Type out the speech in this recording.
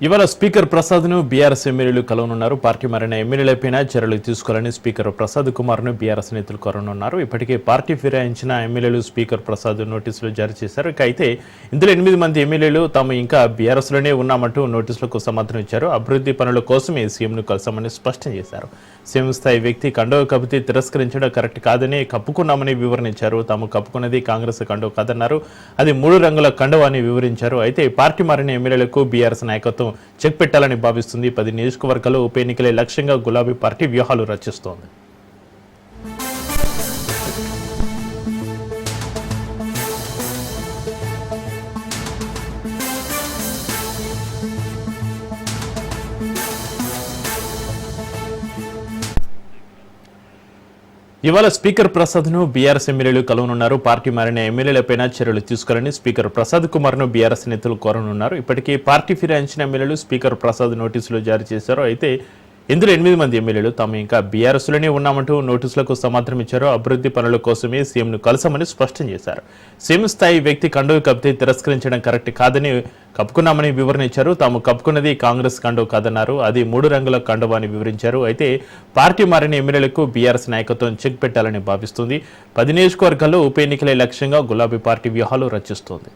ఇవాళ speaker ప్రసాద్ను BRS ఎమ్మెల్యేలు కలవనున్నారు. Party మారిన ఎమ్మెల్యేలపైన చర్యలు తీసుకోవాలని స్పీకర్ ప్రసాద్ కుమార్ను బీఆర్ఎస్ నేతలు కోరనున్నారు. ఇప్పటికే పార్టీ ఫిరాయించిన ఎమ్మెల్యేలు స్పీకర్ ప్రసాద్ నోటీసులు జారీ చేశారు. అయితే ఇందులో 8 మంది ఎమ్మెల్యేలు తాము ఇంకా బీఆర్ఎస్లోనే ఉన్నామంటూ నోటీసులకు సమాధానం ఇచ్చారు. అభివృద్ధి పనుల కోసమే సీఎంను కలిసామని స్పష్టం చేశారు. సీఎం స్థాయి వ్యక్తి కండువ కప్పితే తిరస్కరించడం కరెక్ట్ కాదని కప్పుకున్నామని వివరించారు. తాము కప్పుకున్నది కాంగ్రెస్ కండువ కాదన్నారు. అది 3 రంగుల కండువ అని వివరించారు. అయితే పార్టీ మారిన ఎమ్మెల్యేలకు బీఆర్ఎస్ నాయకత్వం చెక్ పెట్టాలని భావిస్తుంది. 10 నియోజకవర్గాల్లో ఉప ఎన్నికలే లక్ష్యంగా గులాబీ పార్టీ వ్యూహాలు రచిస్తోంది. ఇవాళ స్పీకర్ ప్రసాద్ను బీఆర్ఎస్ ఎమ్మెల్యేలు కలవనున్నారు. పార్టీ మారిన ఎమ్మెల్యేలపైన చర్యలు తీసుకోవాలని స్పీకర్ ప్రసాద్ కుమార్ను బీఆర్ఎస్ నేతలు కోరనున్నారు. ఇప్పటికే పార్టీ ఫిరాయించిన ఎమ్మెల్యేలు స్పీకర్ ప్రసాద్ నోటీసులు జారీ చేశారు. అయితే ఇందులో 8 మంది ఎమ్మెల్యేలు తాము ఇంకా బీఆర్ఎస్లోనే ఉన్నామంటూ నోటీసులకు సమాధానం ఇచ్చారు. అభివృద్ధి పనుల కోసమే సీఎంను కలిసామని స్పష్టం చేశారు. సీఎం స్థాయి వ్యక్తి కండువ కప్పితే తిరస్కరించడం కరెక్ట్ కాదని కప్పుకున్నామని వివరణ ఇచ్చారు. తాము కప్పుకున్నది కాంగ్రెస్ కండువ కాదన్నారు. అది 3 రంగుల కండువ అని వివరించారు. అయితే పార్టీ మారిన ఎమ్మెల్యేలకు బీఆర్ఎస్ నాయకత్వం చెక్ పెట్టాలని భావిస్తుంది. 10 నియోజకవర్గాల్లో ఉప ఎన్నికలే లక్ష్యంగా గులాబీ పార్టీ వ్యూహాలు రచిస్తోంది.